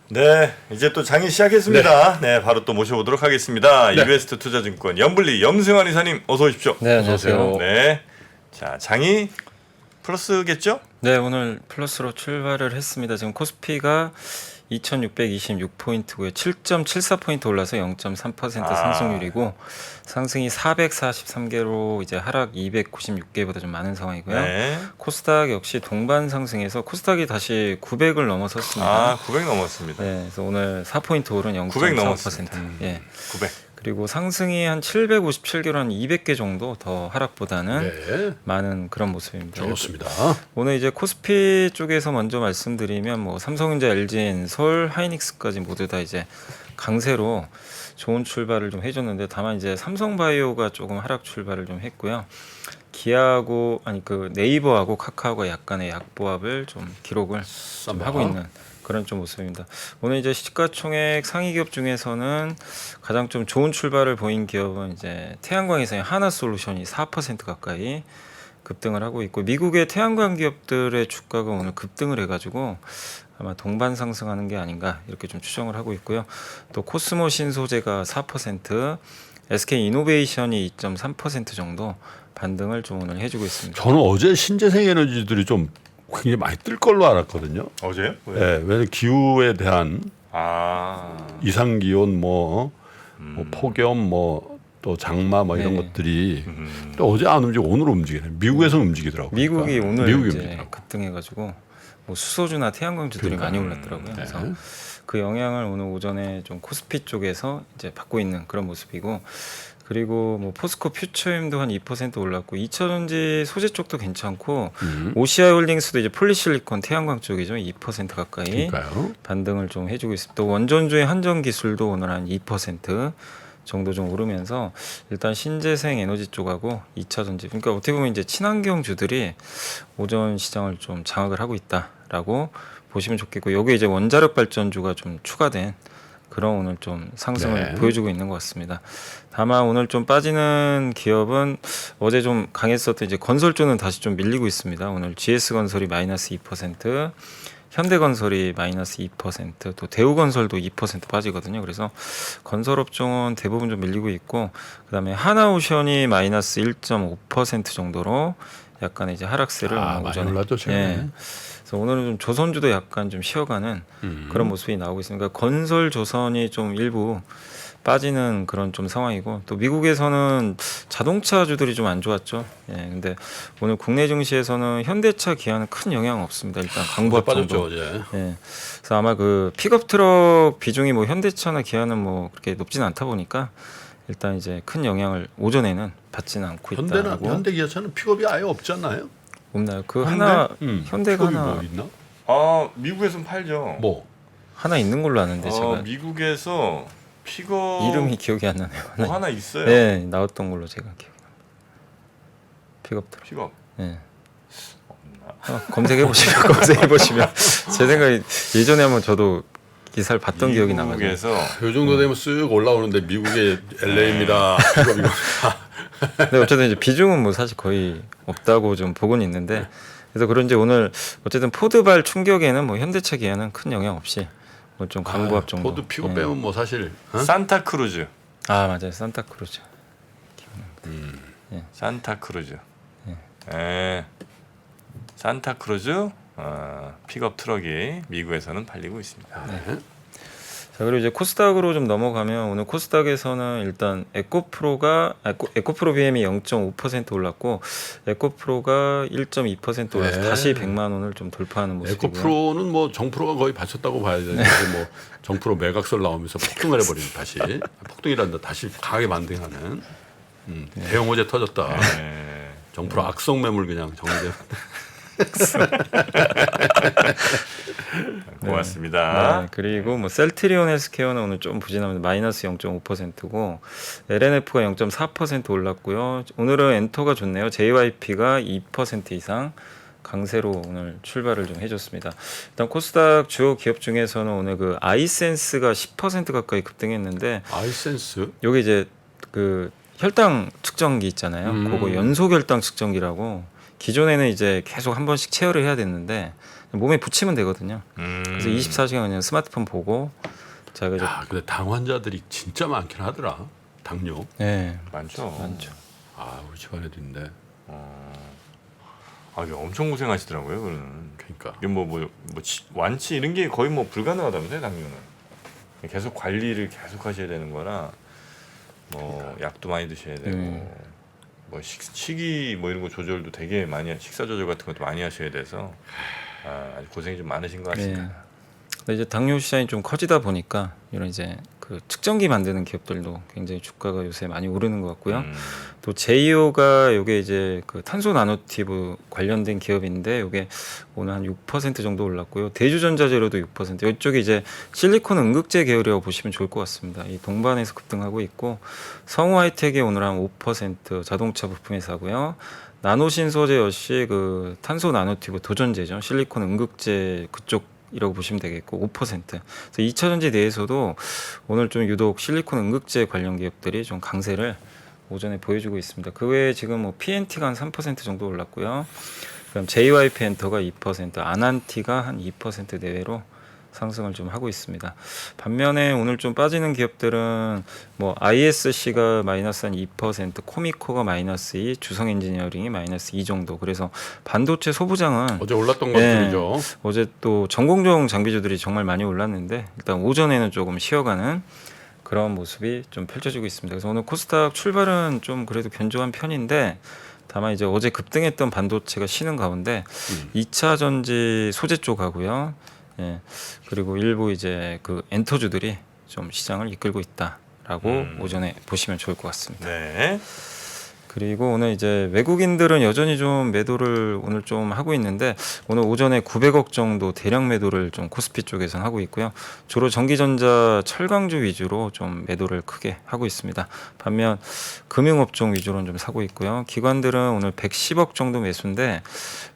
네, 이제 또 장이 시작했습니다. 네, 바로 또 모셔보도록 하겠습니다. 네. 이베스트 투자증권 염블리 염승환 이사님 어서 오십시오. 네, 안녕하세요. 네, 자 장이 플러스겠죠? 네, 오늘 플러스로 출발을 했습니다. 지금 코스피가 2626포인트고요. 7.74포인트 올라서 0.3% 상승률이고 상승이 443개로 이제 하락 296개보다 좀 많은 상황이고요. 네. 코스닥 역시 동반 상승해서 코스닥이 다시 900을 넘어섰습니다. 아, 900 넘었습니다. 네, 그래서 오늘 4포인트 오른 900 0.45%. 넘었습니다. 예. 900. 그리고 상승이 한 757개로 한 200개 정도 더 하락보다는 네. 많은 그런 모습입니다. 좋습니다. 오늘 이제 코스피 쪽에서 먼저 말씀드리면 뭐 삼성전자, LG엔솔, 하이닉스까지 모두 다 이제 강세로 좋은 출발을 좀 해줬는데 다만 이제 삼성바이오가 조금 하락 출발을 좀 했고요. 기아하고 아니 그 네이버하고 카카오가 약간의 약보합을 좀 기록을 좀 하고 있는 그런 좀 모습입니다. 오늘 이제 시가총액 상위 기업 중에서는 가장 좀 좋은 출발을 보인 기업은 이제 태양광에서의 하나솔루션이 4% 가까이 급등을 하고 있고 미국의 태양광 기업들의 주가가 오늘 급등을 해가지고 아마 동반 상승하는 게 아닌가 이렇게 좀 추정을 하고 있고요. 또 코스모 신소재가 4%, SK 이노베이션이 2.3% 정도 반등을 좀 오늘 해주고 있습니다. 저는 어제 신재생 에너지들이 좀 굉장히 많이 뜰 걸로 알았거든요. 어제요? 왜? 네, 왜냐면 기후에 대한 아, 이상 기온 뭐 폭염 뭐 또 장마 뭐 이런 네. 것들이 또 어제 안 움직이고 오늘 움직이네. 미국에서 움직이더라고요. 미국이 그러니까. 오늘 미국이 이제 움직이더라고요. 급등해가지고 뭐 수소주나 태양광주들이 많이 올랐더라고요. 그래서 그 영향을 오늘 오전에 좀 코스피 쪽에서 이제 받고 있는 그런 모습이고 그리고 뭐 포스코 퓨처엠도 한 2% 올랐고 2차전지 소재 쪽도 괜찮고 OCI홀딩스도 이제 폴리실리콘 태양광 쪽이죠 2% 가까이 그러니까요. 반등을 좀 해주고 있습니다. 또 원전주의 한전기술도 오늘 한 2% 정도 좀 오르면서 일단 신재생 에너지 쪽하고 2차 전지 그러니까 어떻게 보면 이제 친환경주들이 오전 시장을 좀 장악을 하고 있다라고 보시면 좋겠고 여기 이제 원자력 발전주가 좀 추가된 그런 오늘 좀 상승을 네. 보여주고 있는 것 같습니다. 다만 오늘 좀 빠지는 기업은 어제 좀 강했었던 이제 건설주는 다시 좀 밀리고 있습니다. 오늘 GS건설이 마이너스 2%, 현대건설이 마이너스 2%, 또 대우건설도 2% 빠지거든요. 그래서 건설업종은 대부분 좀 밀리고 있고, 그다음에 하나오션이 마이너스 1.5% 정도로 약간 이제 하락세를 오늘 많이 오전에 올랐죠 최근에. 그래서 오늘은 좀 조선주도 약간 좀 쉬어가는 그런 모습이 나오고 있습니다. 그러니까 건설 조선이 좀 일부 빠지는 그런 좀 상황이고 또 미국에서는 자동차주들이 좀 안 좋았죠. 예, 근데 오늘 국내 증시에서는 현대차, 기아는 큰 영향 없습니다. 일단 강보합 빠졌죠 정도. 어제. 예, 그래서 아마 그 픽업 트럭 비중이 뭐 현대차나 기아는 뭐 그렇게 높진 않다 보니까 일단 이제 큰 영향을 오전에는 받지는 않고 현대는 있다고. 현대기아차는 픽업이 아예 없지 않나요? 없나요? 그 하나 현대가 픽업이 하나 뭐 있나? 아 미국에서는 팔죠. 뭐 하나 있는 걸로 아는데 제가 미국에서 픽업 이름이 기억이 안 나네요. 뭐 하나 있어요. 네, 나왔던 걸로 제가 기억이 납니다. 픽업 트럭. 픽업. 네. 검색해 보시면 검색해 보시면 제 생각에 예전에 한번 저도 기사를 봤던 기억이 나가지고. 미국에서 요 정도 되면 쓱 올라오는데 미국의 LA입니다. 픽업 이거. 근데 어쨌든 이제 비중은 뭐 사실 거의 없다고 좀 보고는 있는데 그래서 그런지 오늘 어쨌든 포드발 충격에는 뭐 현대차, 기아는 큰 영향 없이 뭐 좀 강보합 정도. 포드 픽업 빼면 뭐 사실 산타크루즈. 아 맞아요, 산타크루즈. 산타크루즈. 예. 산타크루즈 픽업 트럭이 미국에서는 팔리고 있습니다. 자 그리고 이제 코스닥으로 좀 넘어가면 오늘 코스닥에서는 일단 에코프로 BM이 0.5% 올랐고 에코프로가 1.2% 올라서 네. 다시 100만 원을 좀 돌파하는 모습이고요. 에코프로는 뭐 정프로가 거의 받쳤다고 봐야 되는데 뭐 정프로 매각설 나오면서 폭등을 해버리는 다시 폭등이란다 다시 강하게 반등하는 대형 호재 터졌다. 예. 정프로 악성 매물 그냥 정리돼. 고맙습니다. 네, 그리고 뭐 셀트리온 헬스케어는 오늘 좀 부진합니다. 마이너스 0.5%고 LNF가 0.4% 올랐고요. 오늘은 엔터가 좋네요. JYP가 2% 이상 강세로 오늘 출발을 좀 해줬습니다. 일단 코스닥 주요 기업 중에서는 오늘 그 아이센스가 10% 가까이 급등했는데 아이센스. 여기 이제 그 혈당 측정기 있잖아요. 그거 연속 혈당 측정기라고 기존에는 이제 계속 한 번씩 체열을 해야 됐는데 몸에 붙이면 되거든요. 그래서 24시간 그냥 스마트폰 보고 자가 이제 근데 당 환자들이 진짜 많긴 하더라. 당뇨. 네, 많죠. 많죠. 우리 집안에도 있는데. 이게 엄청 고생하시더라고요. 그는 그러니까. 이게 완치 이런 게 거의 뭐 불가능하다면서요, 당뇨는. 계속 관리를 계속 하셔야 되는 거라 뭐 약도 많이 드셔야 되고 뭐 식이 뭐 이런 거 조절도 되게 많이 식사 조절 같은 것도 많이 하셔야 돼서 아주 고생이 좀 많으신 것 같습니다. 네. 근데 이제 당뇨 시장이 좀 커지다 보니까 이런 이제 그 측정기 만드는 기업들도 굉장히 주가가 요새 많이 오르는 것 같고요. 또 제이오가 요게 이제 그 탄소 나노티브 관련된 기업인데 요게 오늘 한 6% 정도 올랐고요. 대주전자재료도 6%. 이쪽이 이제 실리콘 응급제 계열이라고 보시면 좋을 것 같습니다. 이 동반해서 급등하고 있고 성우 하이텍이 오늘 한 5% 자동차 부품 회사고요. 나노신소재 역시 그 탄소 나노티브 도전제죠. 실리콘 응급제 그쪽 이라고 보시면 되겠고 5%. 그래서 2차 전지 내에서도 오늘 좀 유독 실리콘 응급제 관련 기업들이 좀 강세를 오전에 보여주고 있습니다. 그 외에 지금 뭐 PNT가 한 3% 정도 올랐고요. 그럼 JYP 엔터가 2%, 아난티가 한 2% 내외로 상승을 좀 하고 있습니다. 반면에 오늘 좀 빠지는 기업들은 뭐 ISC가 마이너스 한 2%, 코미코가 마이너스 2, 주성 엔지니어링이 마이너스 2 정도. 그래서 반도체 소부장은 어제 올랐던 것들이죠. 어제 또 전공정 장비주들이 정말 많이 올랐는데 일단 오전에는 조금 쉬어가는 그런 모습이 좀 펼쳐지고 있습니다. 그래서 오늘 코스닥 출발은 좀 그래도 견조한 편인데 다만 이제 어제 급등했던 반도체가 쉬는 가운데 2차 전지 소재 쪽 하고요. 예. 그리고 일부 이제 그 엔터주들이 좀 시장을 이끌고 있다라고 오전에 보시면 좋을 것 같습니다. 네. 그리고 오늘 이제 외국인들은 여전히 좀 매도를 오늘 좀 하고 있는데 오늘 오전에 900억 정도 대량 매도를 좀 코스피 쪽에서는 하고 있고요. 주로 전기전자, 철강주 위주로 좀 매도를 크게 하고 있습니다. 반면 금융업종 위주로는 좀 사고 있고요. 기관들은 오늘 110억 정도 매수인데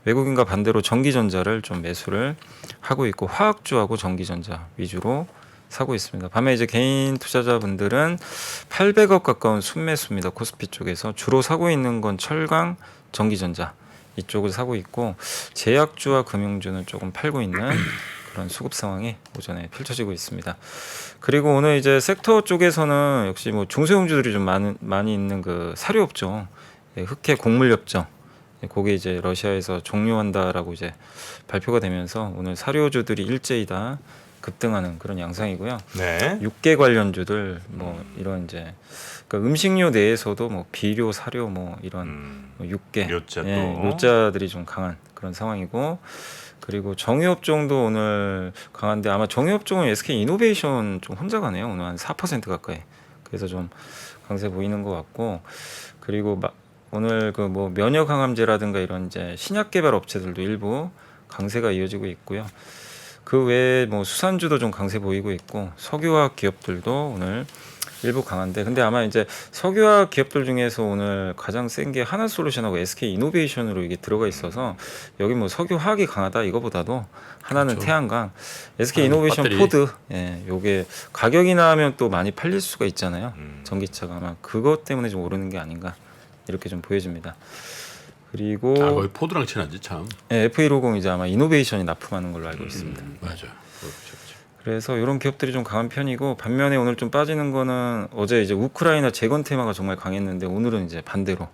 외국인과 반대로 전기전자를 좀 매수를 하고 있고 화학주하고 전기전자 위주로 사고 있습니다. 밤에 이제 개인 투자자분들은 800억 가까운 순매수입니다. 코스피 쪽에서 주로 사고 있는 건 철강, 전기전자 이쪽을 사고 있고 제약주와 금융주는 조금 팔고 있는 그런 수급 상황이 오전에 펼쳐지고 있습니다. 그리고 오늘 이제 섹터 쪽에서는 역시 뭐 중소형주들이 좀 많이 있는 그 사료업종, 흑해 곡물협정 그게 이제 러시아에서 종료한다라고 이제 발표가 되면서 오늘 사료주들이 일제히 다 급등하는 그런 양상이고요. 네. 육계 관련주들 뭐 이런 이제 그러니까 음식료 내에서도 뭐 비료, 사료 뭐 이런 뭐 육계, 료자도. 료자들이 좀 강한 그런 상황이고 그리고 정유업종도 오늘 강한데 아마 정유업종은 SK 이노베이션 좀 혼자 가네요. 오늘 한 4% 가까이. 그래서 좀 강세 보이는 것 같고 그리고 오늘 그 뭐 면역 항암제라든가 이런 이제 신약 개발 업체들도 일부 강세가 이어지고 있고요. 그 외에 뭐 수산주도 좀 강세 보이고 있고 석유화학 기업들도 오늘 일부 강한데 근데 아마 이제 석유화학 기업들 중에서 오늘 가장 센 게 하나솔루션하고 SK 이노베이션으로 이게 들어가 있어서 여기 뭐 석유화학이 강하다 이거보다도 하나는 그렇죠. 태양광, SK 이노베이션 배터리. 포드 요게 가격이 나면 또 많이 팔릴 수가 있잖아요. 전기차가 아마 그것 때문에 좀 오르는 게 아닌가 이렇게 좀 보여집니다. 그리고 거의 포드랑 친하지 참. F150 이제 아마 이노베이션이 납품하는 걸로 알고 있습니다. 맞아. 그래서 이런 기업들이 좀 강한 편이고 반면에 오늘 좀 빠지는 거는 어제 이제 우크라이나 재건 테마가 정말 강했는데 오늘은 이제 반대로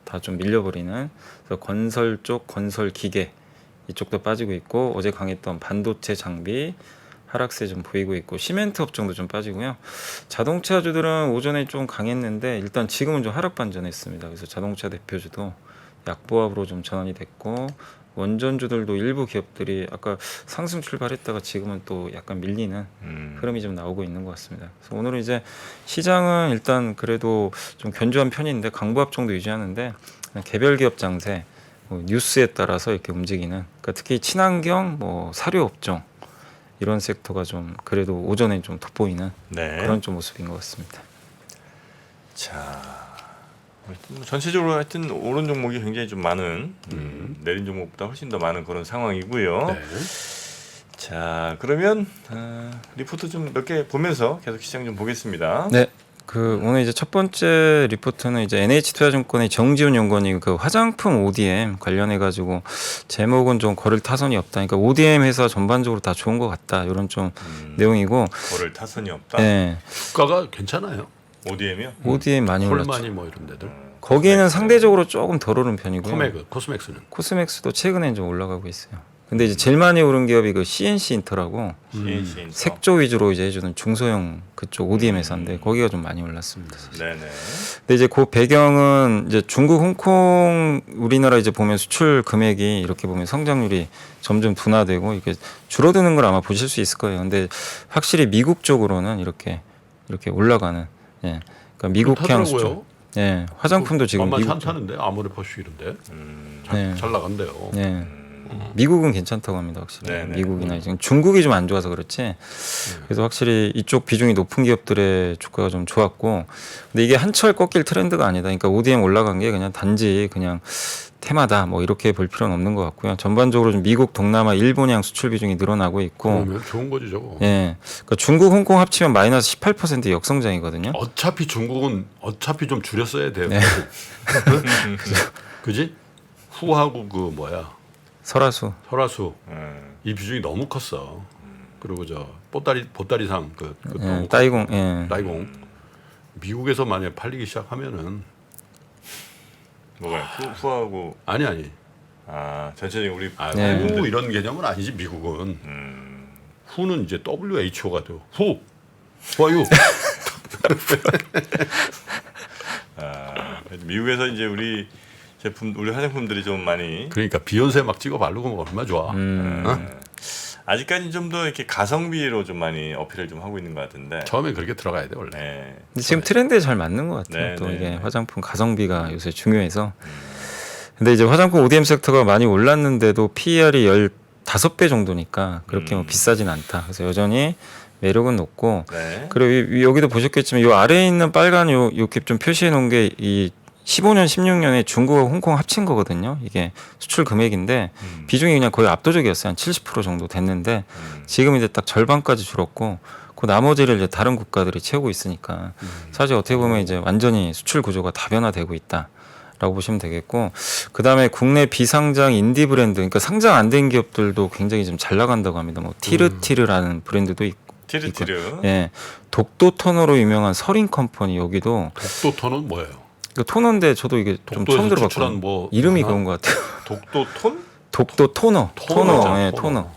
다 좀 밀려버리는 그래서 건설 쪽 건설 기계 이쪽도 빠지고 있고 어제 강했던 반도체 장비 하락세 좀 보이고 있고 시멘트 업종도 좀 빠지고요. 자동차주들은 오전에 좀 강했는데 일단 지금은 좀 하락 반전했습니다. 그래서 자동차 대표주도 약보합으로 좀 전환이 됐고 원전주들도 일부 기업들이 아까 상승 출발했다가 지금은 또 약간 밀리는 흐름이 좀 나오고 있는 것 같습니다. 그래서 오늘은 이제 시장은 일단 그래도 좀 견조한 편인데 강보합 정도 유지하는데 개별 기업 장세 뭐 뉴스에 따라서 이렇게 움직이는 그러니까 특히 친환경 뭐 사료 업종 이런 섹터가 좀 그래도 오전에 좀 돋보이는 네. 그런 좀 모습인 것 같습니다. 자, 전체적으로 하여튼 오른 종목이 굉장히 좀 많은 내린 종목보다 훨씬 더 많은 그런 상황이고요. 네. 자, 그러면 리포트 좀 몇 개 보면서 계속 시장 좀 보겠습니다. 네. 그 오늘 이제 첫 번째 리포트는 이제 NH투자증권의 정지훈 연구원이 그 화장품 ODM 관련해 가지고 제목은 좀 거를 타선이 없다. 그러니까 ODM 회사 전반적으로 다 좋은 것 같다. 이런 좀 내용이고. 거를 타선이 없다. 네. 주가가 괜찮아요. ODM이요? ODM 많이 올랐죠. 콜마니 뭐 이런 데들. 거기에는 상대적으로 조금 덜 오른 편이고요. 코스맥스는. 코스맥스도 최근에 좀 올라가고 있어요. 근데 이제 제일 많이 오른 기업이 그 CNC 인터라고 CNC 인터. 색조 위주로 이제 해주는 중소형 그쪽 ODM 회사인데 거기가 좀 많이 올랐습니다. 네네. 근데 이제 그 배경은 이제 중국, 홍콩, 우리나라 이제 보면 수출 금액이 이렇게 보면 성장률이 점점 둔화되고 이게 줄어드는 걸 아마 보실 수 있을 거예요. 근데 확실히 미국 쪽으로는 이렇게 올라가는. 예. 그러니까 미국향 수출. 타더라고요. 예. 화장품도 지금 만만치 미국 쪽. 않다는데 아모레퍼슈 이런데 네. 잘 나간대요. 예. 미국은 괜찮다고 합니다, 확실히. 네네. 미국이나 지금 중국이 좀 안 좋아서 그렇지. 그래서 확실히 이쪽 비중이 높은 기업들의 주가가 좀 좋았고, 근데 이게 한철 꺾일 트렌드가 아니다. 그러니까 ODM 올라간 게 그냥 단지 그냥 테마다 뭐 이렇게 볼 필요는 없는 것 같고요. 전반적으로 좀 미국, 동남아, 일본향 수출 비중이 늘어나고 있고, 그러면 좋은 거지 저거. 예, 그러니까 중국, 홍콩 합치면 마이너스 18% 역성장이거든요. 어차피 중국은 어차피 좀 줄였어야 돼요. 네. 그지? 후하고 그 뭐야 설화수. 설화수 이 비중이 너무 컸어. 그리고 저 보따리상 그 예, 너무 따이공. 예. 따이공 미국에서 만약 팔리기 시작하면은 뭐가요? 후하고 아니 전체적인 우리 네. 후 이런 개념은 아니지 미국은. 후는 이제 WHO가 돼요. 후 와유. 미국에서 이제 우리 화장품들이 좀 많이 그러니까 비욘세 막 찍어 바르고 얼마나 좋아. 어? 아직까지 좀 더 이렇게 가성비로 좀 많이 어필을 좀 하고 있는 것 같은데. 처음에 그렇게 들어가야 돼 원래. 네. 근데 지금 트렌드에 잘 맞는 것 같아요. 네, 또 네, 이게 네. 화장품 가성비가 요새 중요해서. 근데 이제 화장품 ODM 섹터가 많이 올랐는데도 PER이 15배 정도니까 그렇게 뭐 비싸진 않다. 그래서 여전히 매력은 높고. 네. 그리고 여기도 보셨겠지만 요 아래에 있는 빨간 요렇게 좀 표시해 놓은 게 이 15년, 16년에 중국하고 홍콩 합친 거거든요. 이게 수출 금액인데 비중이 그냥 거의 압도적이었어요. 한 70% 정도 됐는데 지금 이제 딱 절반까지 줄었고 그 나머지를 이제 다른 국가들이 채우고 있으니까 사실 어떻게 보면 이제 완전히 수출 구조가 다변화되고 있다라고 보시면 되겠고 그다음에 국내 비상장 인디 브랜드 그러니까 상장 안 된 기업들도 굉장히 좀 잘 나간다고 합니다. 뭐 티르티르라는 브랜드도 있고 티르티르. 예. 독도 토너로 유명한 서린 컴퍼니 여기도 독도 톤은 뭐예요? 그 토너인데 저도 이게 좀 처음 독도에서 들어봤거든요. 추출한 뭐 이름이 하나? 그런 것 같아요. 독도 톤? 독도 토너. 예, 토너.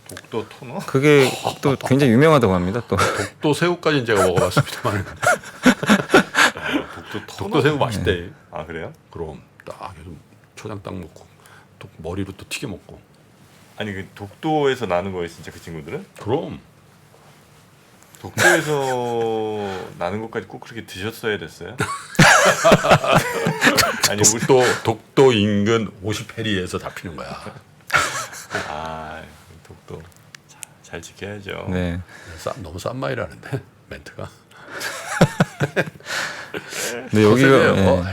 독도 토너? 그게 또 굉장히 유명하다고 합니다. 또. 독도 새우까지는 제가 먹어봤습니다만 독도 새우 맛있대. 아 그래요? 그럼 딱 해서 초장 딱 먹고 또 머리로 또 튀겨 먹고. 아니 그 독도에서 나는 거예요 진짜 그 친구들은? 그럼 독도에서 나는 것까지 꼭 그렇게 드셨어야 됐어요? 아니 우리 독도 인근 50해리에서 잡히는 거야. 독도 잘 지켜야죠. 네. 너무 싼 말이라는데 멘트가. 근데 여기가 거세요.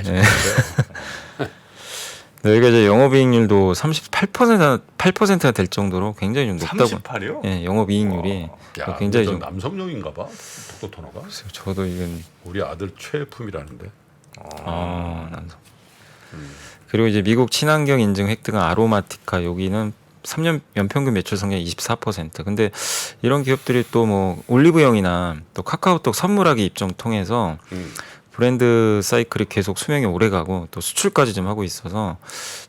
네, 여기가 이제 영업이익률도 8%가 될 정도로 굉장히 좀 높다고. 38이요? 예, 영업이익률이 야, 굉장히 저 좀. 남성용인가 봐. 독도 토너가. 저도 이건 우리 아들 최애품이라는데. 남성. 그리고 이제 미국 친환경 인증 획득한 아로마티카 여기는 3년 연평균 매출 성장 24%. 근데 이런 기업들이 또 뭐 올리브영이나 또 카카오톡 선물하기 입점 통해서 브랜드 사이클이 계속 수명이 오래 가고 또 수출까지 좀 하고 있어서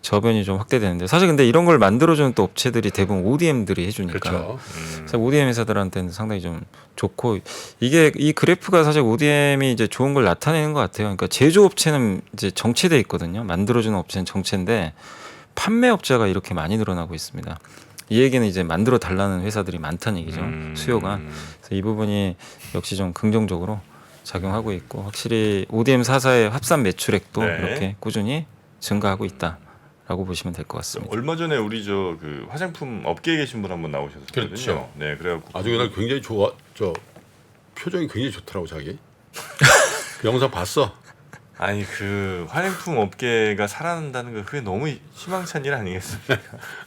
저변이 좀 확대되는데 사실 근데 이런 걸 만들어주는 또 업체들이 대부분 ODM들이 해주니까 그렇죠. 그래서 ODM 회사들한테는 상당히 좀 좋고 이게 이 그래프가 사실 ODM이 이제 좋은 걸 나타내는 것 같아요. 그러니까 제조업체는 이제 정체돼 있거든요. 만들어주는 업체는 정체인데 판매업자가 이렇게 많이 늘어나고 있습니다. 이 얘기는 이제 만들어 달라는 회사들이 많다는 얘기죠. 수요가. 그래서 이 부분이 역시 좀 긍정적으로 작용하고 있고 확실히 ODM 4사의 합산 매출액도 네. 이렇게 꾸준히 증가하고 있다라고 보시면 될 것 같습니다. 얼마 전에 우리 저 그 화장품 업계에 계신 분 한 분 나오셨거든요. 그렇죠. 네, 그래갖고 아주 그날 굉장히 좋아. 저 표정이 굉장히 좋더라고 자기. 그 영상 봤어. 아니 그 화장품 업계가 살아난다는 거 그게 너무 희망찬 일 아니겠습니까?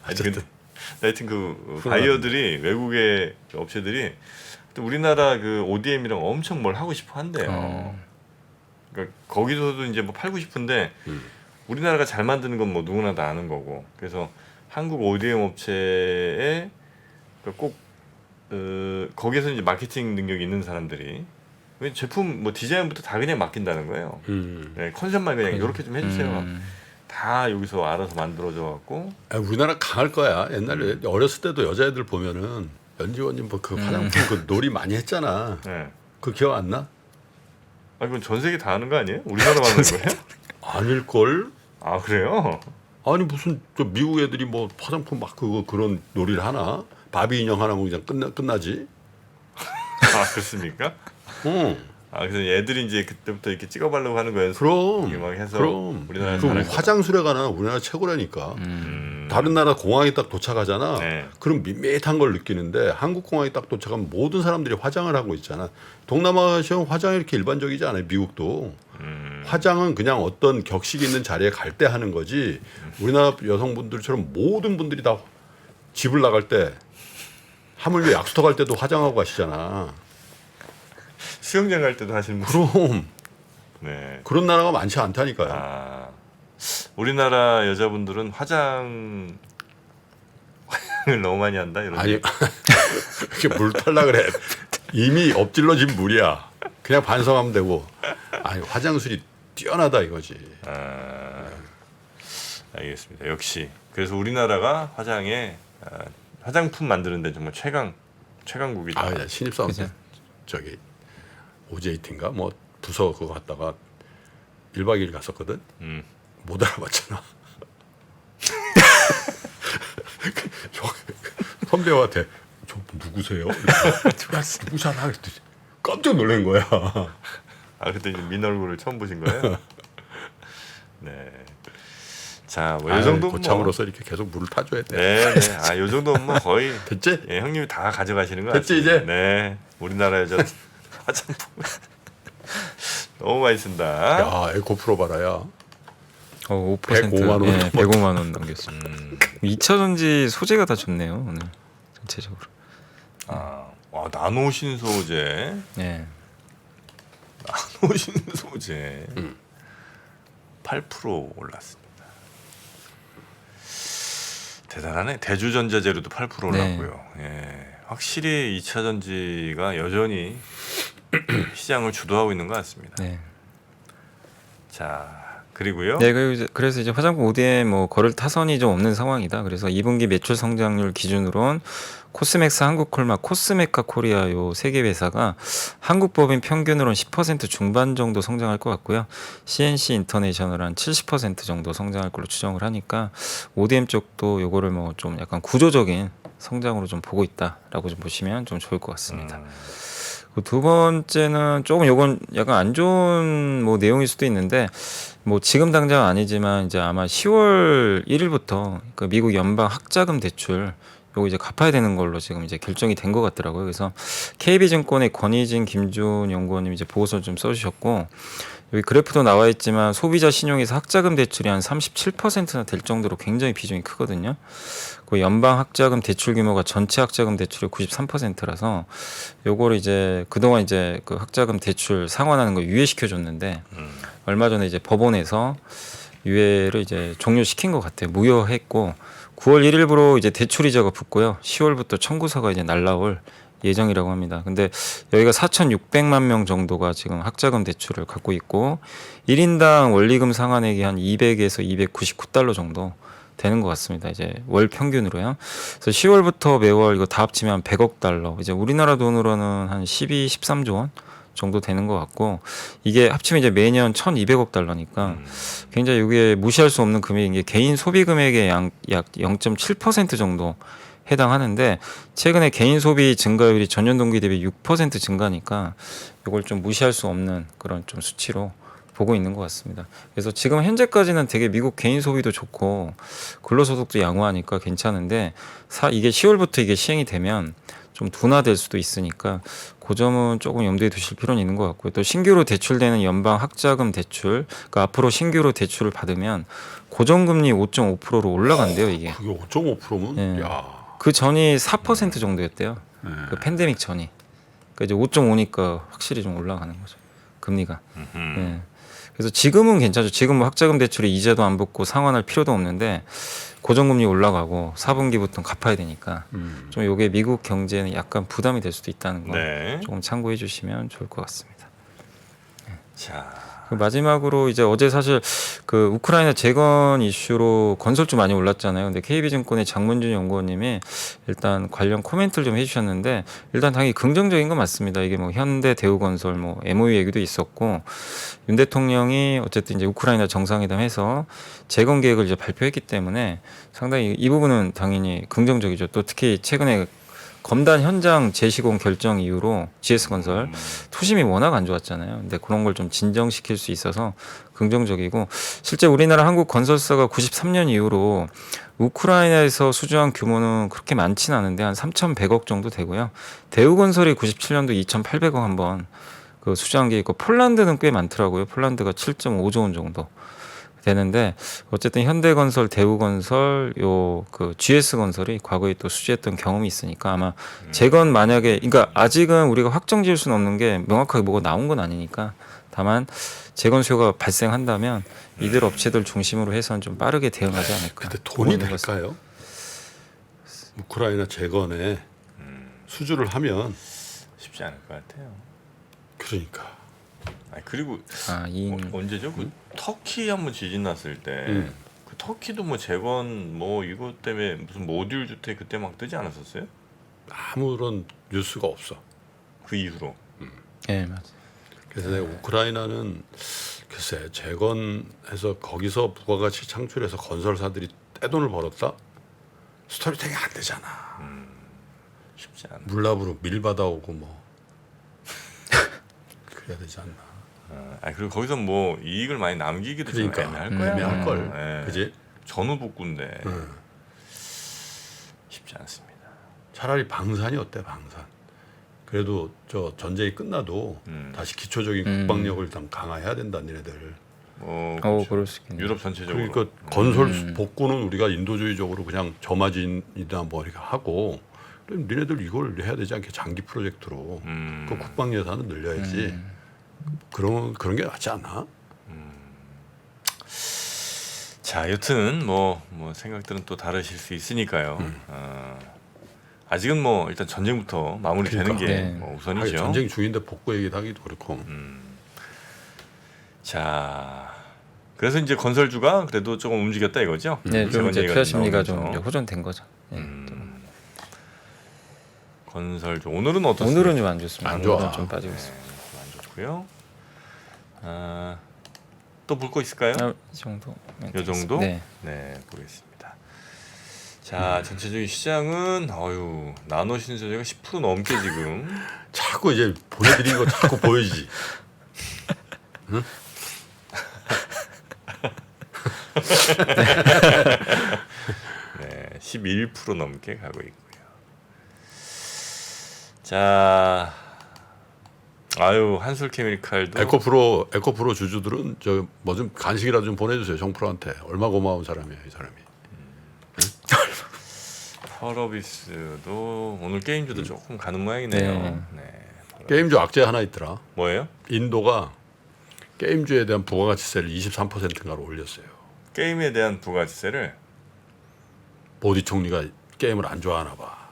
아니 근데 하여튼 그 바이어들이 외국의 업체들이 우리나라 그 ODM이랑 엄청 뭘 하고 싶어 한대요. 그러니까 거기서도 이제 뭐 팔고 싶은데 우리나라가 잘 만드는 건 뭐 누구나 다 아는 거고. 그래서 한국 ODM 업체에 꼭 거기서 이제 마케팅 능력이 있는 사람들이 제품 뭐 디자인부터 다 그냥 맡긴다는 거예요. 네, 컨셉만 그냥 이렇게 좀 해주세요. 다 여기서 알아서 만들어져 갖고. 우리나라 강할 거야. 옛날에 어렸을 때도 여자애들 보면은 연지원님 뭐 그 화장품 그 놀이 많이 했잖아. 네. 그 기억 안 나? 아 그건 전 세계 다 하는 거 아니에요? 우리나라만 하는 거예요? 아닐 걸. 아 그래요? 아니 무슨 저 미국 애들이 뭐 화장품 막 그런 놀이를 하나? 바비 인형 하나면 그냥 끝나지. 아 그렇습니까? 아 그래서 애들이 이제 그때부터 이렇게 찍어바려고 하는 거예요. 이렇게 막 해서 그럼. 우리나라 그 화장술에 관한 우리나라 최고라니까. 다른 나라 공항에 딱 도착하잖아. 네. 그럼 밋밋한 걸 느끼는데 한국 공항에 딱 도착하면 모든 사람들이 화장을 하고 있잖아. 동남아시아는 화장이 이렇게 일반적이지 않아요. 미국도. 화장은 그냥 어떤 격식 있는 자리에 갈 때 하는 거지. 우리나라 여성분들처럼 모든 분들이 다 집을 나갈 때 하물며 약수터 갈 때도 화장하고 가시잖아. 수영장 갈 때도 하시는 분. 그럼 네. 그런 나라가 많지 않다니까요. 아 우리나라 여자분들은 화장을 너무 많이 한다 이런. 아니 그렇게 물 탈라 그래. 이미 엎질러진 물이야. 그냥 반성하면 되고. 아니 화장술이 뛰어나다 이거지. 아, 알겠습니다. 역시 그래서 우리나라가 화장에 화장품 만드는데 정말 최강국이다. 아, 야, 신입사원 때 그죠. 저기 OJT인가 뭐 부서 그거 갔다가 1박 2일 갔었거든. 못 알아봤잖아. 저 선배한테 저 누구세요? 누구잖아. 그랬더니 깜짝 놀란 거야. 아 그때 이제 민 얼굴을 처음 보신 거예요? 네. 자, 뭐 이 정도 고참으로서 이렇게 계속 물을 타줘야 돼. 네, 네. 아, 요 정도면 뭐 거의 됐지? 예, 형님이 다 가져가시는 거 됐지, 같습니다. 이제? 네. 우리나라 여자 화장품 너무 많이 쓴다. 야, 에코프로 봐라야. 5% 105만 원 네, 105만 원 넘겼습니다. 2차 전지 소재가 다 좋네요 오늘 전체적으로. 아, 와, 나노 신소재. 네. 나노 신소재. 8% 올랐습니다. 대단하네. 대주전자재료도 8% 올랐고요. 예. 확실히 2차 전지가 여전히 시장을 주도하고 있는 것 같습니다. 네. 자, 그리고요. 네, 그래서 이제 화장품 ODM 뭐 거를 타선이 좀 없는 상황이다. 그래서 2분기 매출 성장률 기준으로는 코스맥스 한국콜마, 코스메카 코리아 요 세 개 회사가 한국 법인 평균으로는 10% 중반 정도 성장할 것 같고요. CNC 인터내셔널 한 70% 정도 성장할 걸로 추정을 하니까 ODM 쪽도 요거를 뭐 좀 약간 구조적인 성장으로 좀 보고 있다라고 좀 보시면 좀 좋을 것 같습니다. 두 번째는 조금 요건 약간 안 좋은 뭐 내용일 수도 있는데 뭐 지금 당장 아니지만 이제 아마 10월 1일부터 그 미국 연방 학자금 대출 요거 이제 갚아야 되는 걸로 지금 이제 결정이 된 것 같더라고요. 그래서 KB증권의 권희진 김준 연구원님 이제 보고서를 좀 써주셨고 여기 그래프도 나와 있지만 소비자 신용에서 학자금 대출이 한 37%나 될 정도로 굉장히 비중이 크거든요. 그 연방 학자금 대출 규모가 전체 학자금 대출의 93%라서 요거를 이제 그동안 이제 그 학자금 대출 상환하는 거 유예시켜 줬는데 얼마 전에 이제 법원에서 유예를 이제 종료시킨 것 같아요. 무효했고 9월 1일부로 이제 대출 이자가 붙고요. 10월부터 청구서가 이제 날라올 예정이라고 합니다. 근데 여기가 4,600만 명 정도가 지금 학자금 대출을 갖고 있고 1인당 원리금 상환액이 한 200에서 299달러 정도 되는 것 같습니다. 이제 월 평균으로요. 그래서 10월부터 매월 이거 다 합치면 100억 달러. 이제 우리나라 돈으로는 한 12, 13조 원 정도 되는 것 같고 이게 합치면 이제 매년 1,200억 달러니까 굉장히 이게 무시할 수 없는 금액인 게 개인 소비 금액의 약 0.7% 정도 해당하는데 최근에 개인 소비 증가율이 전년 동기 대비 6% 증가니까 이걸 좀 무시할 수 없는 그런 좀 수치로 보고 있는 것 같습니다. 그래서 지금 현재까지는 되게 미국 개인 소비도 좋고 근로소득도 양호하니까 괜찮은데 이게 10월부터 이게 시행이 되면 좀 둔화될 수도 있으니까 그 점은 조금 염두에 두실 필요는 있는 것 같고요. 또 신규로 대출되는 연방 학자금 대출, 그러니까 앞으로 신규로 대출을 받으면 고정금리 5.5%로 올라간대요 이게. 그게 5.5%면 네. 야. 그 전이 4% 정도였대요. 네. 그 팬데믹 전이. 그러니까 이제 5.5니까 확실히 좀 올라가는 거죠. 금리가. 음. 예. 그래서 지금은 괜찮죠. 지금 뭐 학자금 대출이 이자도 안 붙고 상환할 필요도 없는데 고정금리 올라가고 4분기부터 갚아야 되니까 좀 이게 미국 경제는 약간 부담이 될 수도 있다는 거 네. 조금 참고해 주시면 좋을 것 같습니다. 자. 그 마지막으로 이제 어제 사실 그 우크라이나 재건 이슈로 건설주 많이 올랐잖아요. 근데 KB증권의 장문준 연구원님이 일단 관련 코멘트를 좀 해주셨는데 일단 당연히 긍정적인 건 맞습니다. 이게 뭐 현대 대우건설 뭐 MOU 얘기도 있었고 윤 대통령이 어쨌든 이제 우크라이나 정상회담해서 재건 계획을 이제 발표했기 때문에 상당히 이 부분은 당연히 긍정적이죠. 또 특히 최근에 검단 현장 재시공 결정 이후로 GS건설 투심이 워낙 안 좋았잖아요. 근데 그런 걸 좀 진정시킬 수 있어서 긍정적이고 실제 우리나라 한국 건설사가 93년 이후로 우크라이나에서 수주한 규모는 그렇게 많지는 않은데 한 3,100억 정도 되고요. 대우건설이 97년도 2,800억 한번 그 수주한 게 있고 폴란드는 꽤 많더라고요. 폴란드가 7.5조 원 정도 되는데 어쨌든 현대건설, 대우건설, 요 그 GS건설이 과거에 또 수주했던 경험이 있으니까 아마 재건 만약에 그러니까 아직은 우리가 확정 지을 수는 없는 게 명확하게 뭐가 나온 건 아니니까 다만 재건 수요가 발생한다면 이들 업체들 중심으로 해서는 좀 빠르게 대응하지 않을까. 근데 돈이 그런 것을- 될까요? 우크라이나 재건에 수주를 하면 쉽지 않을 것 같아요. 그러니까 아니, 그리고 이 언제죠? 그 터키 한번 지진 났을 때 그 터키도 뭐 재건 뭐 이것 때문에 무슨 모듈 주택 그때 막 뜨지 않았었어요? 아무런 뉴스가 없어. 그 이후로. 예, 맞아요. 그래서 내가 우크라이나는 글쎄 재건해서 거기서 부가가치 창출해서 건설사들이 떼돈을 벌었다? 스토리텔링 안 되잖아. 쉽지 않아. 물납으로 밀 받아오고 뭐 그래야 되지 않나. 그리고 거기서 뭐 이익을 많이 남기기도 그러니까 좀 애매할 거예요. 애매할 걸. 예. 그지? 전후복구인데 쉽지 않습니다. 차라리 방산이 어때? 방산. 그래도 저 전쟁이 끝나도 다시 기초적인 국방력을 일단 강화해야 된다, 니네들. 그렇죠. 그럴 수 있겠네요. 유럽 전체적으로. 그러니까 건설 복구는 우리가 인도주의적으로 그냥 저마진이나 뭐 이렇게 하고 그럼 니네들 이걸 해야 되지 않게 장기 프로젝트로 그 국방 예산을 늘려야지. 그런 게 낫지 않나? 자, 여튼 뭐 생각들은 또 다르실 수 있으니까요. 아직은 뭐 일단 전쟁부터 마무리되는 그러니까. 게 네. 뭐 하긴 우선이죠. 전쟁 중인데 복구 얘기도 하기도 그렇고. 자, 그래서 이제 건설주가 그래도 조금 움직였다 이거죠. 네, 좀 재건 이제 얘기가 투자 심리가 나오면서. 좀 호전된 거죠. 예, 좀. 건설주 오늘은 어떻습니까? 오늘은 좀 안 좋습니다. 안 좋아. 오늘은 좀 빠지고 있습니다. 좀 안 좋고요. 또 볼 거 있을까요? 이 정도. 이 정도? 네. 네, 보겠습니다. 자, 전체적인 시장은 나노 신소재가 10% 넘게 지금 자꾸 이제 보내드린 거 자꾸 보여지지. 응? 네, 11% 넘게 가고 있고요. 자, 한솔 케미칼도 에코프로 주주들은 저 뭐 좀 간식이라도 좀 보내주세요. 정프로한테. 얼마 고마운 사람이야 이 사람이. 펄어비스도 오늘 게임주도 조금 가는 모양이네요. 네. 게임주 악재 하나 있더라. 뭐예요? 인도가 게임주에 대한 부가가치세를 23%인가로 올렸어요. 게임에 대한 부가가치세를 모디 총리가 게임을 안 좋아하나 봐.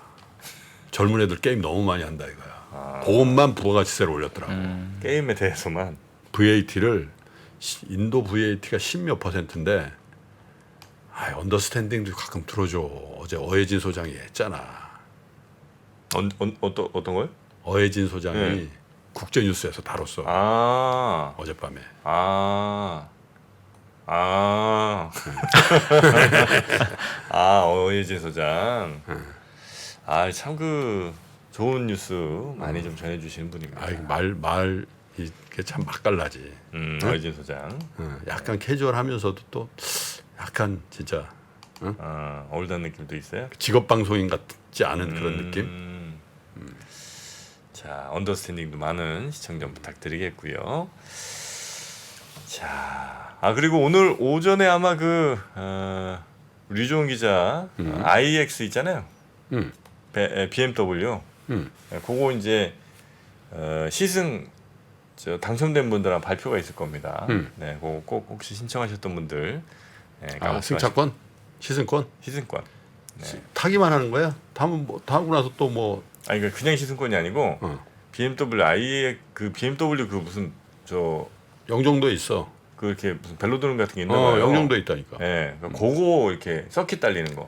젊은 애들 게임 너무 많이 한다 이거야. 그것만 부가가치세를 올렸더라고. 게임에 대해서만 VAT를 인도 VAT가 10몇 %인데 언더스탠딩도 가끔 들어줘. 어제 어혜진 소장이 했잖아. 어떤 거요? 어혜진 소장이 네. 국제뉴스에서 다뤘어. 어젯밤에. 어예진 소장. 참 그 좋은 뉴스 많이 좀 전해주시는 분입니다. 말 이게 참 맛깔나지. 어예진 소장. 약간 캐주얼하면서도 또 약간 진짜 올드한 느낌도 있어요. 직업 방송인 같지 않은 그런 느낌. 자, 언더스탠딩도 많은 시청 좀 부탁드리겠고요. 자, 그리고 오늘 오전에 아마 류종훈 기자 IX 있잖아요. BMW. 그거 이제 시승 당첨된 분들한 발표가 있을 겁니다. 네, 그거 꼭 혹시 신청하셨던 분들 네, 승차권, 시승권, 시승권. 네. 타기만 하는 거야? 타고 나서 또 뭐? 아니 그러니까 그냥 시승권이 아니고 BMW iX 그 BMW 그 무슨 영종도에 있어. 그렇게 무슨 벨로드론 같은 게 있나 봐요. 영종도에 있다니까. 네, 그거 이렇게 서킷 달리는 거.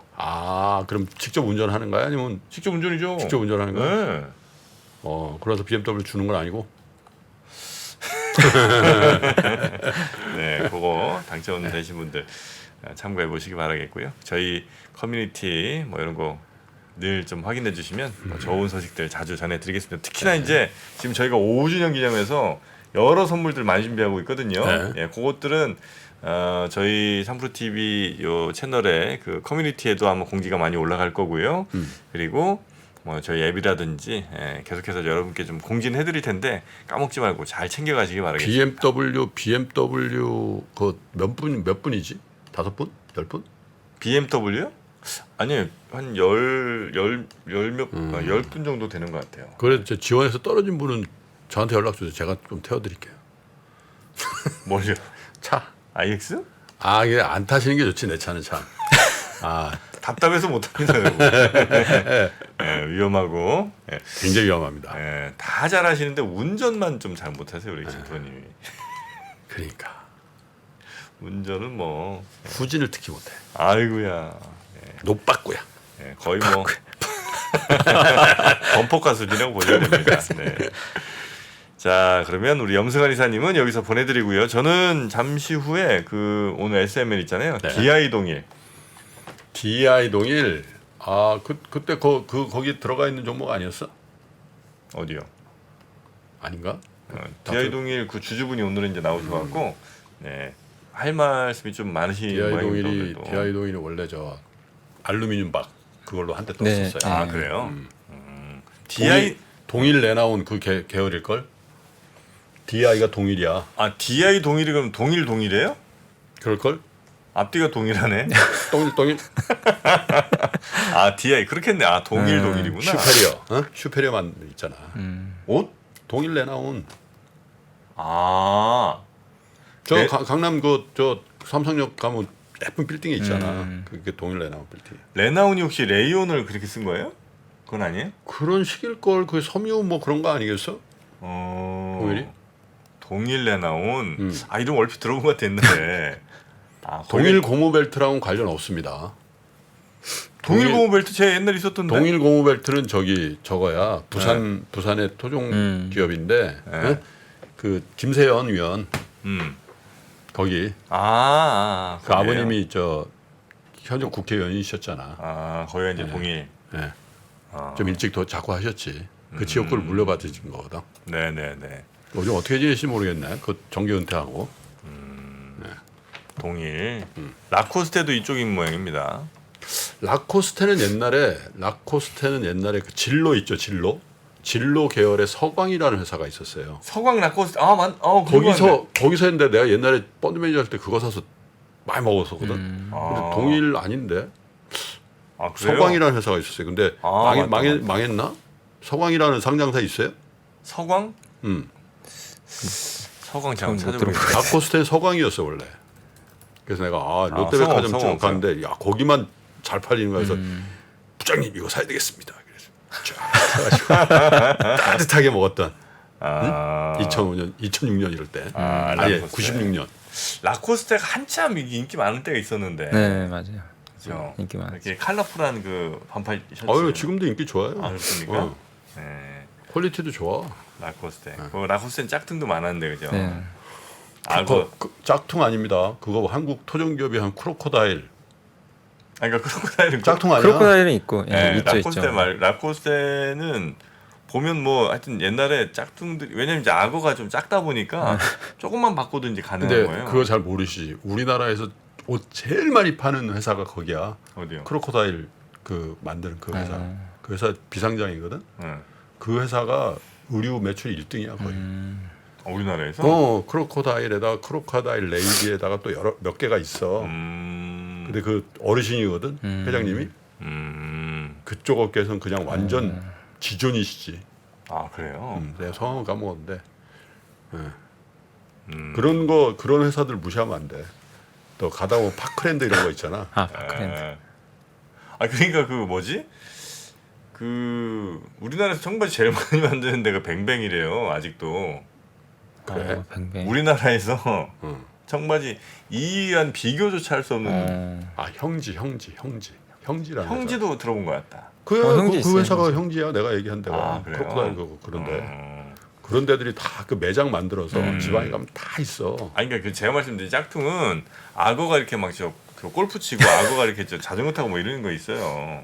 그럼 직접 운전하는 거야? 아니면 직접 운전이죠. 직접 운전하는 거야? 네. 그래서 BMW 주는 건 아니고? 네, 그거 당첨되신 분들 참고해 보시기 바라겠고요. 저희 커뮤니티 뭐 이런 거 늘 좀 확인해 주시면 좋은 소식들 자주 전해드리겠습니다. 특히나 이제 지금 저희가 5주년 기념해서 여러 선물들 많이 준비하고 있거든요. 네. 예, 그것들은 저희 삼프로 TV 요 채널에 그 커뮤니티에도 아마 공지가 많이 올라갈 거고요. 그리고 뭐 저희 앱이라든지 계속해서 여러분께 좀 공지는 해드릴 텐데 까먹지 말고 잘 챙겨가시기 바라겠습니다. BMW 그 몇 분이지? 5분? 10분? BMW요? 아니요, 한 10분 정도 되는 것 같아요. 그래도 저 지원해서 떨어진 분은 저한테 연락 주세요. 제가 좀 태워드릴게요. 뭘요? 차. iX? 이게 안 타시는 게 좋지 내 차는 참. 답답해서 못 합니다. 위험하고 굉장히 위험합니다. 다 잘하시는데 운전만 좀 잘 못하세요 우리 김프로님이. 그러니까 운전은 뭐 후진을 특히 못해. 아이고야. 노빠꾸야. 거의 뭐 범퍼카 수준이라고 보셔야 됩니다. 네. 자, 그러면 우리 염승환 이사님은 여기서 보내드리고요. 저는 잠시 후에 그 오늘 SML 있잖아요. 네. DI 동일. DI 동일. 그때 거기 들어가 있는 종목 아니었어? 어디요? 아닌가? DI 동일 그 주주분이 오늘은 이제 나오셔갖고 네. 할 말씀이 좀 많으신 모양입니다. DI 동일이 원래 저 알루미늄 박 그걸로 한때 네. 떴었어요. 그래요? DI 동일 내나온 그 계열일 걸? DI가 동일이야. DI 동일이 그럼 동일이에요? 그럴 걸? 앞뒤가 동일하네. 동일. DI 그렇겠네. 동일이구나. 슈페리어. 슈페리어만 있잖아. 옷? 동일 내나온. 네. 강남 저 삼성역 가면 예쁜 빌딩이 있잖아. 그게 동일 내나온 빌딩. 레나운이 혹시 레이온을 그렇게 쓴 거예요? 그건 아니에요? 그런 식일 걸. 그 섬유 뭐 그런 거 아니겠어? 동일이? 동일 레나운. 이름 얼핏 들어본 것 같았는데. 동일 고무벨트랑은 관련 없습니다. 동일 고무벨트 제가 옛날에 있었던데. 동일 고무벨트는 저거야. 부산의 토종 기업인데 그 김세연 위원 거기 그 아버님이 저 현역 국회의원이셨잖아. 거기가 이제 동일. 네. 좀 일찍 더 자꾸 하셨지. 그 지역구를 물려받으신 거거든. 네네네. 요즘 어떻게 지내실지 모르겠네. 그 정계 은퇴하고. 동일. 라코스테도 이쪽인 모양입니다. 라코스테는 옛날에 그 진로 있죠. 진로 계열의 서광이라는 회사가 있었어요. 서광 라코스테. 거기서 했는데 내가 옛날에 펀드 매니저 할 때 그거 사서 많이 먹었었거든. 근데 동일 아닌데. 그래요? 서광이라는 회사가 있었어요. 근데 맞다. 망했나? 서광이라는 상장사 있어요? 서광? 서광 제가 찾아보겠습니다. 라코스테는 서광이었어 원래. 그래서 내가 롯데백화점 쭉 갔는데 거기만 잘 팔리는 거여서 부장님 이거 사야 되겠습니다. 그래서 쫙 따뜻하게 먹었던 2005년, 2006년 이럴 때. 아니 96년. 라코스테가 한참 인기 많은 때가 있었는데. 네, 맞아요. 그렇죠. 인기 많았죠. 이렇게 컬러풀한 그 반팔 셔츠. 지금도 인기 좋아요. 그렇습니까? 네. 퀄리티도 좋아. 라코스테. 라코스테는 짝퉁도 많았는데 그죠? 네. 짝퉁 아닙니다. 그거 한국 토종기업이 한 크로코다일. 그러니까 크로코다일은 짝퉁 아니야? 크로코다일은 있고, 있죠. 라코스테는 보면 뭐 하여튼 옛날에 짝퉁들이 왜냐면 이제 악어가 좀 작다 보니까 조금만 바꿔도 이제 가능한 근데 거예요. 그거 잘 모르시지. 우리나라에서 옷 제일 많이 파는 회사가 거기야. 어디요? 크로코다일 그 만드는 그 회사. 그 회사 비상장이거든. 그 회사가 의류 매출 1등이야 거의. 우리나라에서? 크로코다일에다가 크로코다일 레이디에다가 또 몇 개가 있어. 근데 그 어르신이거든 회장님이. 그쪽 업계에서는 그냥 완전 지존이시지. 아 그래요? 내가 성함은 까먹었는데 그런 회사들 무시하면 안 돼. 또 가다 보면 파크랜드 이런 거 있잖아. 아 파크랜드. 아 그러니까 그 뭐지? 그 우리나라에서 청바지 제일 많이 만드는 데가 뱅뱅이래요. 아직도. 그래? 뱅뱅. 우리나라에서 응. 청바지 2위한 비교조차 할 수 없는 아 형지라는 형지도 들어본 것 같다. 형지 그 있어요, 회사가 형지. 형지야. 내가 얘기한 데가 아, 그래요? 크로커다일 그런데 그런 데들이 다 그 매장 만들어서 지방에 가면 다 있어. 아니 그러니까 그 제가 말씀드린 짝퉁은 악어가 이렇게 막 저 골프 치고 악어가 이렇게 저 자전거 타고 뭐 이러는 거 있어요.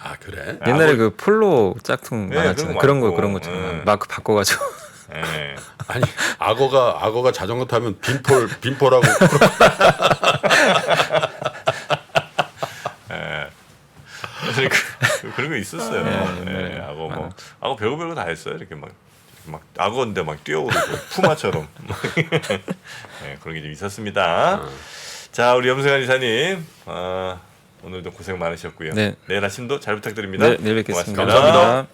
아 그래? 옛날에 악어- 그 폴로 짝퉁 네, 많았잖아요. 그런 거 그런 많고. 것처럼 네. 마크 바꿔가지고. 예. 아니 악어가 자전거 타면 빈폴하고 그런 거 있었어요. 네, 예, 악어 뭐 악어 별거 다 했어요. 이렇게 막 악어인데 막 뛰어오르고 푸마처럼 예, 그런 게 좀 있었습니다. 자 우리 염승환 이사님 오늘도 고생 많으셨고요. 네. 내일 아침도 잘 부탁드립니다. 네, 내일 뵙겠습니다. 고맙습니다. 감사합니다.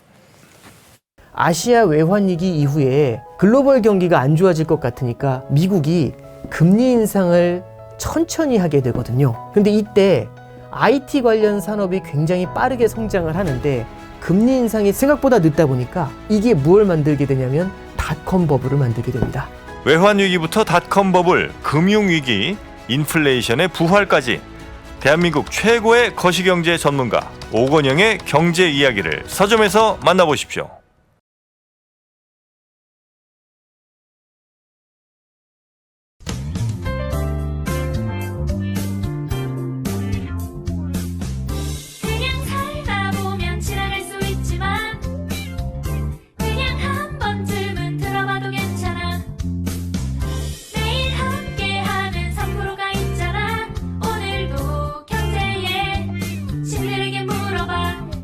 아시아 외환위기 이후에 글로벌 경기가 안 좋아질 것 같으니까 미국이 금리 인상을 천천히 하게 되거든요. 근데 이때 IT 관련 산업이 굉장히 빠르게 성장을 하는데 금리 인상이 생각보다 늦다 보니까 이게 무엇을 만들게 되냐면 닷컴 버블을 만들게 됩니다. 외환 위기부터 닷컴 버블, 금융 위기, 인플레이션의 부활까지 대한민국 최고의 거시경제 전문가 오건영의 경제 이야기를 서점에서 만나보십시오.